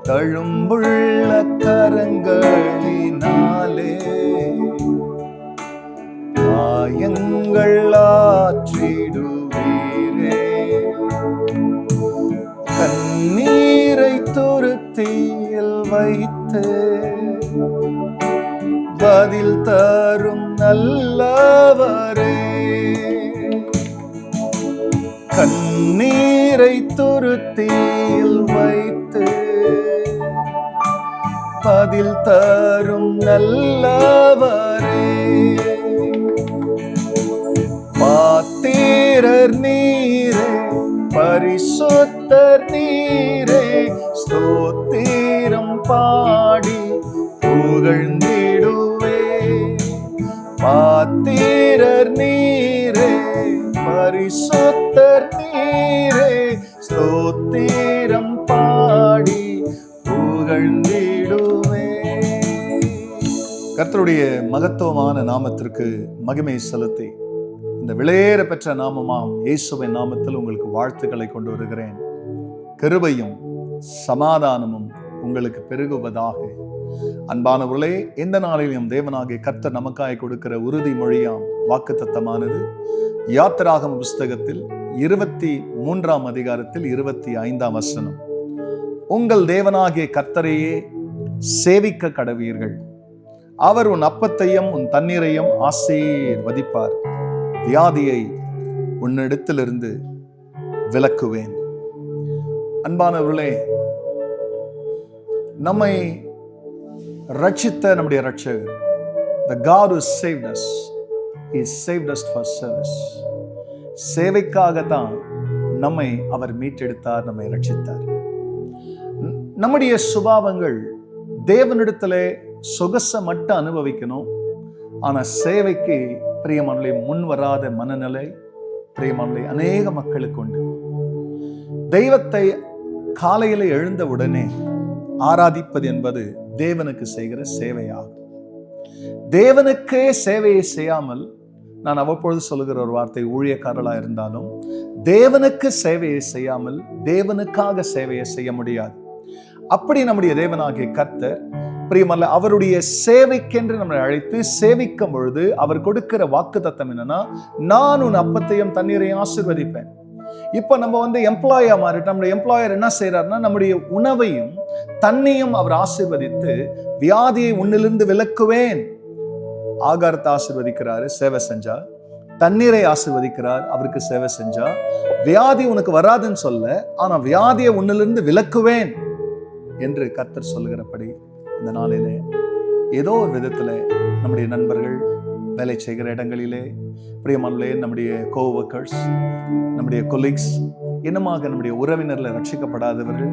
தழும்புள்ள கரங்களினாலே காயங்கள் ஆற்றிடுவீரே. கண்ணீரை துருத்தியில் வைத்து பதில் தரும் நல்லவரே. கண்ணீரை துருத்தியில் வைத்து பதில் தரும் நல்லவரே. பாத்திரர் நீரே, பரிசுத்தர் நீரே, ஸ்தோத்திரம் பாடி புகழ்ந்திடுவே. பாத்திரர் நீரே, பரிசுத்தர் நீரே, ஸ்தோத்திரம் பாடி புகழ்ந்திடுவே. கர்த்தருடைய மகத்துவமான நாமத்திற்கு மகிமை செலுத்தி இந்த விலையேற பெற்ற நாமமாம் இயேசுவின் நாமத்தில் உங்களுக்கு வாழ்த்துக்களை கொண்டு வருகிறேன். கிருபையும் சமாதானமும் உங்களுக்கு பெருகுவதாக. அன்பானவர்களே, எந்த நாளிலும் தேவனாகிய கர்த்தர் நமக்காய் கொடுக்கிற உறுதிமொழியாம் வாக்குத்தத்தமானது யாத்திராகம புஸ்தகத்தில் 23ஆம் அதிகாரத்தில் 25ஆம் வசனம். உங்கள் தேவனாகிய கர்த்தரையே சேவிக்க கடவீர்கள். அவர் உன் அப்பத்தையும் உன் தண்ணீரையும் ஆசீர்வதிப்பார். வியாதியை உன்னிடத்திலிருந்து விலக்குவேன். அன்பானவர்களே, நம்மை ரட்சித்த நம்முடைய ரட்சகர், the God who saved us, he saved us for service. சேவைக்காகத்தான் நம்மை அவர் மீட்டெடுத்தார், நம்மை ரட்சித்தார். நம்முடைய சுபாவங்கள் தேவனிடத்திலே சொகச மட்டும் அனுபவிக்கணும். ஆனா சேவைக்கு பிரியமானவர்களே முன் வராத மனநிலை பிரியமானவர்களே அநேக மக்களுக்கு உண்டு. தெய்வத்தை காலையில எழுந்த உடனே ஆராதிப்பது என்பது தேவனுக்கு செய்கிற சேவையாகும். தேவனுக்கே சேவையை செய்யாமல், நான் அவ்வப்பொழுது சொல்லுகிற ஒரு வார்த்தை, ஊழியக்காரர்களா இருந்தாலும் தேவனுக்கு சேவையை செய்யாமல் தேவனுக்காக சேவையை செய்ய முடியாது. அப்படி நம்முடைய தேவனாகிய கர்த்தர் பிரியமல்ல, அவருடைய சேவைக்கென்று நம்மளை அழைத்து சேவிக்கும் பொழுது அவர் கொடுக்கிற வாக்குத்தத்தம் என்னன்னா, நான் உன் அப்பத்தையும் தண்ணீரையும் ஆசீர்வதிப்பேன். இப்ப நம்ம எம்ப்ளாயா மாறிட்டு நம்முடைய எம்ப்ளாயர் என்ன செய்யறாருன்னா, நம்முடைய உணவையும் தண்ணியும் அவர் ஆசீர்வதித்து வியாதியை உன்னிலிருந்து விலக்குவேன். ஆகாரத்தை ஆசீர்வதிக்கிறாரு சேவை செஞ்சா, தண்ணீரை ஆசீர்வதிக்கிறார் அவருக்கு சேவை செஞ்சா. வியாதி உனக்கு வராதுன்னு சொல்ல, ஆனா வியாதியை உன்னிலிருந்து விலக்குவேன் என்று கர்த்தர் சொல்லுகிறபடி இந்த நாளிலே ஏதோ ஒரு விதத்துல நம்முடைய நண்பர்கள், வேலை செய்கிற இடங்களிலே பிரியமானவர்களே, நம்முடைய கோவர்க்கர்ஸ், நம்முடைய கொலீக்ஸ், இன்னமாக நம்முடைய உறவினர்ல ரட்சிக்கப்படாதவர்கள்,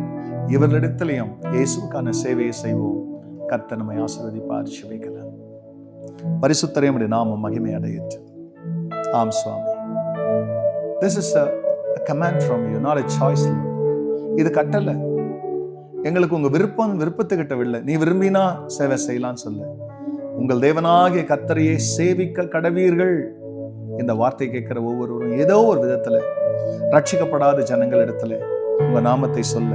இவர்களிடத்திலையும் இயேசுக்கான சேவையை செய்வோம். கர்த்தர் நம்மை ஆசீர்வதிப்பார். ஜெபிக்கலாம். பரிசுத்தரே, நம்முடைய நாமம் மகிமை அடையட்டும். ஆம் சுவாமி, this is a command from you, not a choice. இது கட்டளை. எங்களுக்கு உங்க விருப்பத்துக்கிட்ட வில்லை, நீ விரும்பினா சேவை செய்யலான்னு சொல்ல. உங்கள் தேவனாகிய கர்த்தரையே சேவிக்க கடவீர்கள். இந்த வார்த்தை கேட்கிற ஒவ்வொருவரும் ஏதோ ஒரு விதத்துல ரட்சிக்கப்படாத ஜனங்கள் இடத்துல உங்க நாமத்தை சொல்ல,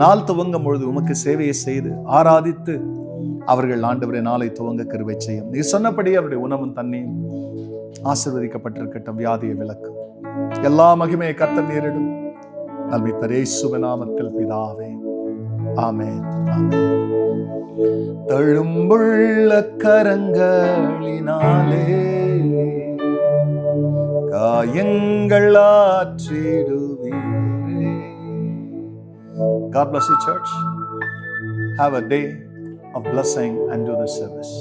நாள் துவங்கும் பொழுது உமக்கு சேவையை செய்து ஆராதித்து அவர்கள் ஆண்டவரே நாளை துவங்க கிருபை செய்யும். நீ சொன்னபடி அவருடைய உணவும் தண்ணியும் ஆசீர்வதிக்கப்பட்டிருக்கட்டும். வியாதியை விலக்கும். எல்லா மகிமையை கர்த்தர் நேரிடும். நல்மித்தர் இயேசுவின் நாமத்தில் பிதாவே, ஆமென், ஆமென். தழும்புள்ள கரங்களினாலே காயங்கள் ஆற்றிடுவீரே. God bless you, church. Have a day of blessing and do the service.